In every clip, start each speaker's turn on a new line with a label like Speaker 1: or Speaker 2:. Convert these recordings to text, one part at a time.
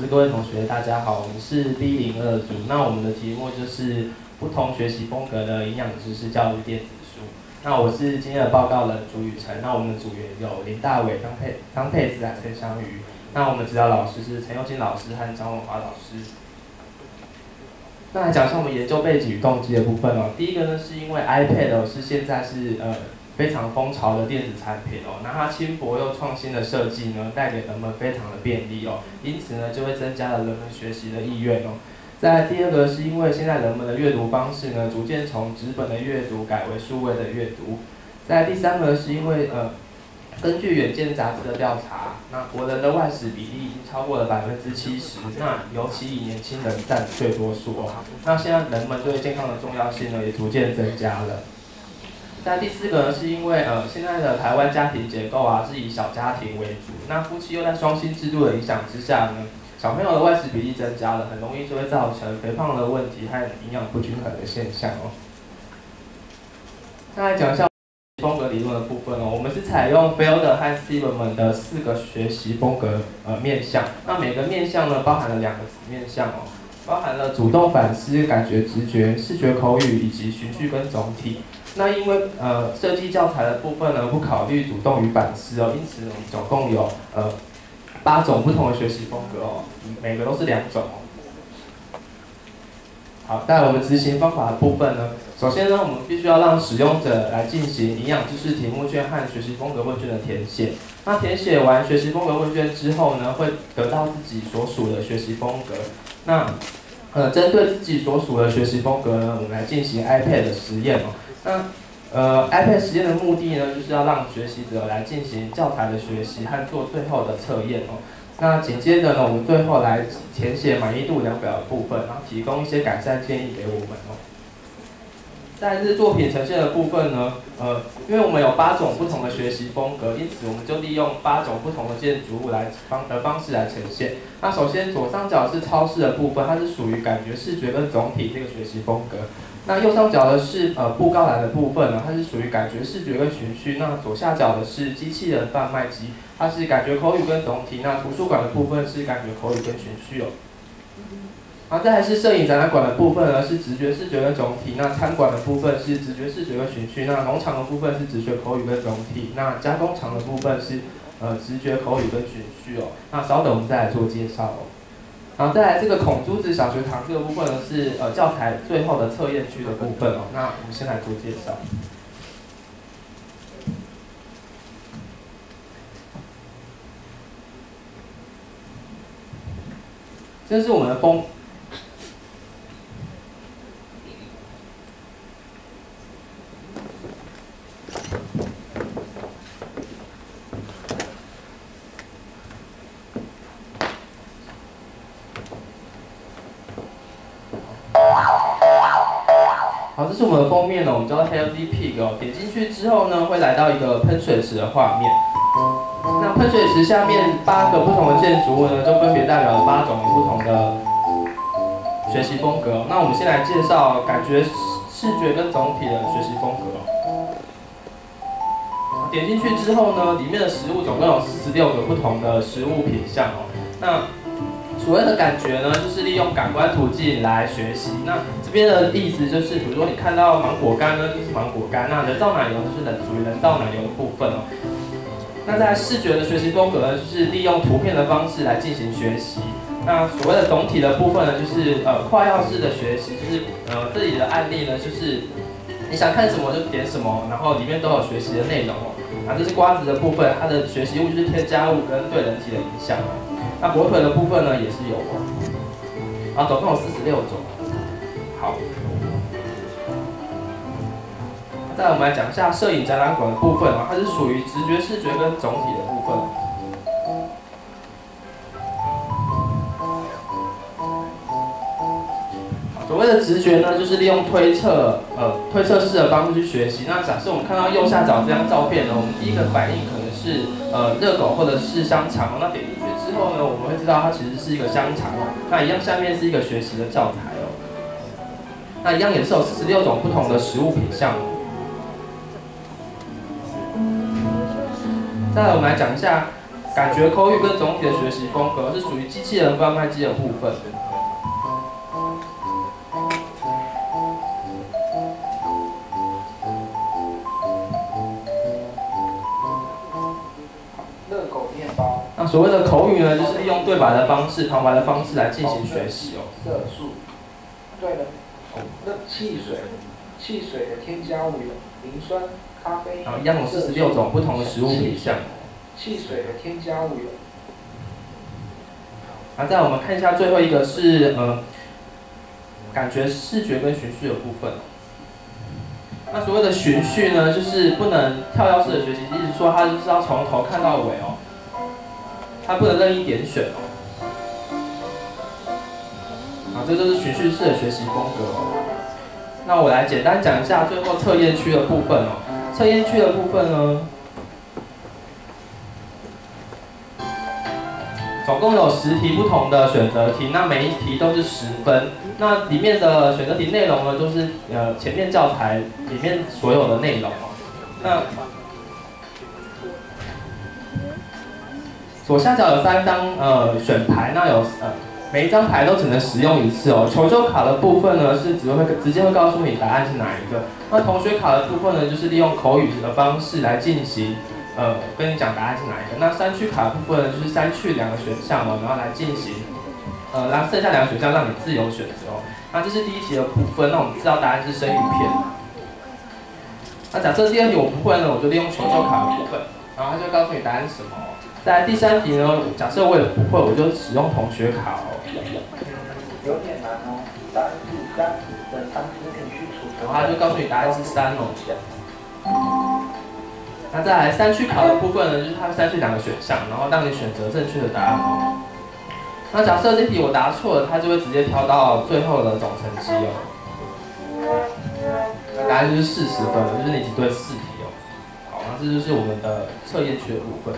Speaker 1: 师、各位同学，大家好，我们是 B02组。那我们的题目就是不同学习风格的营养知识教育电子书。那我是今天的报告人朱雨辰。那我们的组员有林大伟、张佩子、陈祥瑜。那我们的指导老师是陈佑金老师和张文华老师。那来讲一下我们研究背景与动机的部分哦。第一个呢，是因为 iPad 是现在是非常风潮的电子产品哦，那它轻薄又创新的设计呢，带给人们非常的便利哦，因此呢，就会增加了人们学习的意愿哦。再来第二个是因为现在人们的阅读方式呢，逐渐从纸本的阅读改为数位的阅读。再来第三个是因为根据远见杂志的调查，那国人的外食比例已经超过了70%，那尤其以年轻人占最多数哦。那现在人们对健康的重要性呢，也逐渐增加了。在第四个呢，是因为现在的台湾家庭结构啊是以小家庭为主，那夫妻又在双薪制度的影响之下呢，小朋友的外食比例增加了，很容易就会造成肥胖的问题和营养不均衡的现象哦。再来讲一下风格理论的部分哦，我们是采用 Felder 和 Silverman 的4个学习风格面向，那每个面向呢包含了2个子面向哦，包含了主动反思、感觉直觉、视觉口语以及循序跟总体。那因为设计教材的部分呢不考虑主动与反思哦，因此我们总共有8种不同的学习风格哦，每个都是2种哦。好，在我们执行方法的部分呢，首先呢我们必须要让使用者来进行营养知识题目卷和学习风格问卷的填写。那填写完学习风格问卷之后呢，会得到自己所属的学习风格。那针对自己所属的学习风格呢，我们来进行 iPad 的实验哦。那iPad 实验的目的呢，就是要让学习者来进行教材的学习和做最后的测验哦。那紧接着呢，我们最后来填写满意度量表的部分，然后提供一些改善建议给我们哦。在这作品呈现的部分呢，因为我们有8种不同的学习风格，因此我们就利用8种不同的建筑物方式来呈现。那首先左上角是超视的部分，它是属于感觉视觉跟总体这个学习风格。那右上角的是布告栏的部分呢，它是属于感觉视觉跟循序。那左下角的是机器人贩卖机，它是感觉口语跟总体。那图书馆的部分是感觉口语跟循序哦。然后再来是摄影展览馆的部分呢，是直觉视觉跟总体。那餐馆的部分是直觉视觉跟循序。那农场的部分是直觉口语跟总体。那加工厂的部分是直觉口语跟循序哦。那稍等我们再来做介绍哦。然后再来这个孔珠子小学堂这个部分呢，是教材最后的测验区的部分哦。那我们先来做介绍。这是我们的好，这是我们的封面呢，我们叫做 Healthy Pig 哦。点进去之后呢，会来到一个喷水池的画面。那喷水池下面8个不同的建筑物呢，就分别代表了8种不同的学习风格。那我们先来介绍感觉视觉跟总体的学习风格。点进去之后呢，里面的食物总共有46个不同的食物品项哦。那所谓的感觉呢，就是利用感官途径来学习。那这边的意思就是，比如说你看到芒果干呢，就是芒果干；那人造奶油就是属于人造奶油的部分哦。那在视觉的学习风格呢，就是利用图片的方式来进行学习。那所谓的总体的部分呢，就是跨要式的学习，就是这里的案例呢，就是你想看什么就点什么，然后里面都有学习的内容哦。那这是瓜子的部分，它的学习物就是添加物跟对人体的影响哦。那火腿的部分呢，也是有哦。然后总共有46种。好。再来我们来讲一下摄影展览馆的部分啊，它是属于直觉视觉跟总体的部分。所谓的直觉呢，就是利用推测式的方式去学习。那假设我们看到右下角这张照片呢，我们第一个反应可能是热狗或者是香肠。那点进去之后呢，我们会知道它其实是一个香肠哦。那一样下面是一个学习的教材哦。那一样也是有46种不同的食物品项。再来我们来讲一下感觉口语跟总体的学习风格，是属于机器人贩卖机的部分。
Speaker 2: 热狗面包。
Speaker 1: 那所谓的口语呢，就是利用对白的方式、旁白的方式来进行学习哦。
Speaker 2: 色素。对了。那汽水，汽水的添加物有磷酸、咖啡。
Speaker 1: 一样有46种不同的食物品项。
Speaker 2: 汽水的添加物有。
Speaker 1: 再我们看一下最后一个是感觉视觉跟循序的部分。那所谓的循序呢，就是不能跳跃式的学习，意思说它就是要从头看到尾哦，它不能任意点选哦。这就是循序式的学习风格哦。那我来简单讲一下最后测验区的部分哦。测验区的部分呢，总共有10题不同的选择题，那每一题都是10分。那里面的选择题内容呢，都是前面教材里面所有的内容哦。那左下角有3张选牌，那有每一张牌都只能使用1次哦。求救卡的部分呢，是直接会告诉你答案是哪一个。那同学卡的部分呢，就是利用口语的方式来进行。跟你讲答案是哪一个？那3区卡的部分呢，就是3区2个选项哦，然后来进行，然后剩下2个选项让你自由选择哦。那这是第1题的部分，那我们知道答案是生鱼片。那假设第2题我不会呢，我就利用求救卡的部分，然后它就告诉你答案是什么哦。在第3题呢，假设我也不会，我就使用同学卡哦。
Speaker 2: 有点难哦，答案是3的3次可以去除。
Speaker 1: 然后它就告诉你答案是3哦。那再来3区考的部分呢，就是它3区2个选项，然后让你选择正确的答案哦。那假设这题我答错了，它就会直接跳到最后的总成绩哦。那答案就是40分了，就是你只对4题哦。好，那这就是我们的测验区的部分。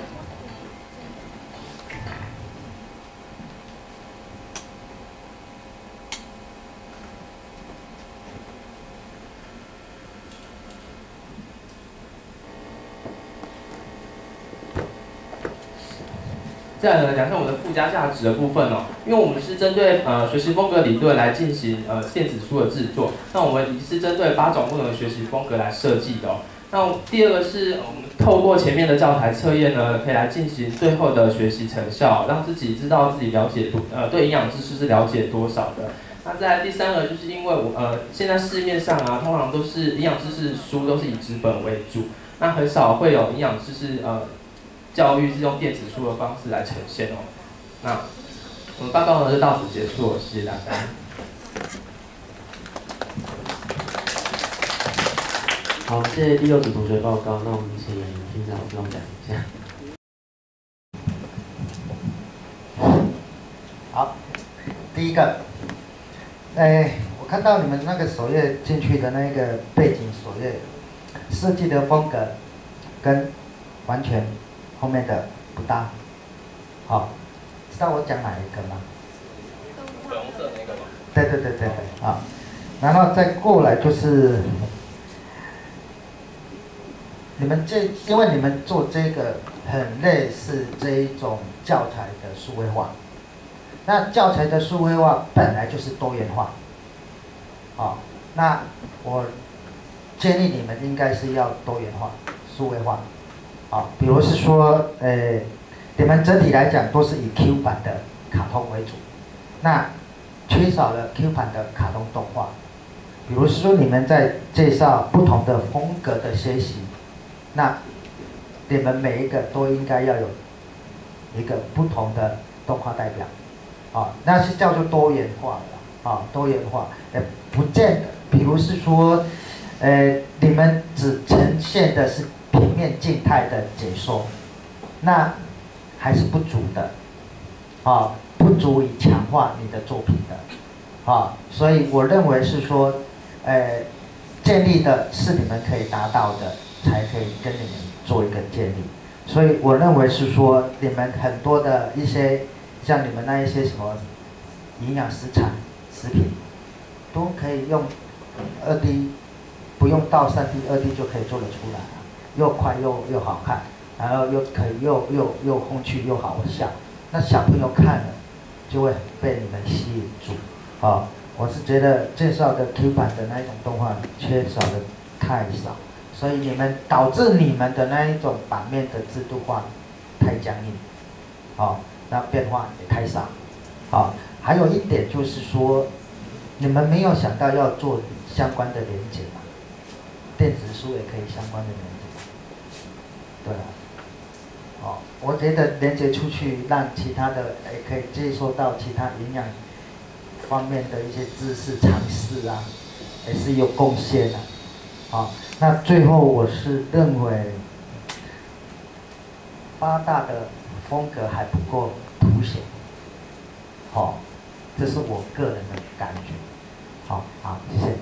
Speaker 1: 再来呢，讲一下我们的附加价值的部分哦。因为我们是针对学习风格理论来进行电子书的制作，那我们是针对8种不同的学习风格来设计的哦。那第2个是我们透过前面的教材测验呢，可以来进行最后的学习成效，让自己知道自己了解对营养知识是了解多少的。那再来第3个，就是因为现在市面上啊，通常都是营养知识书都是以纸本为主，那很少会有营养知识教育是用电子书的方式来呈现哦。那我们报告呢就到此结束了，谢谢大家。
Speaker 3: 好，谢谢第6组同学报告。那我们请厅长跟我们讲一下。
Speaker 4: 好，第一个，我看到你们那个首页进去的那个背景首页设计的风格跟完全后面的不搭。好，知道我讲哪一个吗？
Speaker 1: 粉红色那个吗？
Speaker 4: 对，好，然后再过来就是你们因为你们做这个很类似这一种教材的数位化，那教材的数位化本来就是多元化，好，那我建议你们应该是要多元化、数位化，好，比如是说，你们整体来讲都是以 Q 版的卡通为主，那缺少了 Q 版的卡通动画，比如是说你们在介绍不同的风格的学习，那你们每一个都应该要有一个不同的动画代表，啊，那是叫做多元化的，啊，多元化，不见得，比如是说，你们只呈现的是平面静态的解说，那还是不足的，啊，不足以强化你的作品的，啊，所以我认为是说，建立的是你们可以达到的，才可以跟你们做一个建立。所以我认为是说，你们很多的一些，像你们那一些什么营养食品，都可以用2D，不用到3D、2D 就可以做得出来，又快又好看，然后又可以又风趣又好笑，那小朋友看了就会被你们吸引住。哦，我是觉得介绍的 Q 版的那一种动画缺少的太少，所以你们导致你们的那一种版面的制度化太僵硬，哦，那变化也太少。哦，还有一点就是说，你们没有想到要做相关的连结嘛？电子书也可以相关的连结，对啊。哦，我觉得连接出去，让其他的也可以接收到其他营养方面的一些知识常识啊，也是有贡献的。好，那最后我是认为8大的风格还不够凸显。好，这是我个人的感觉。好，谢谢。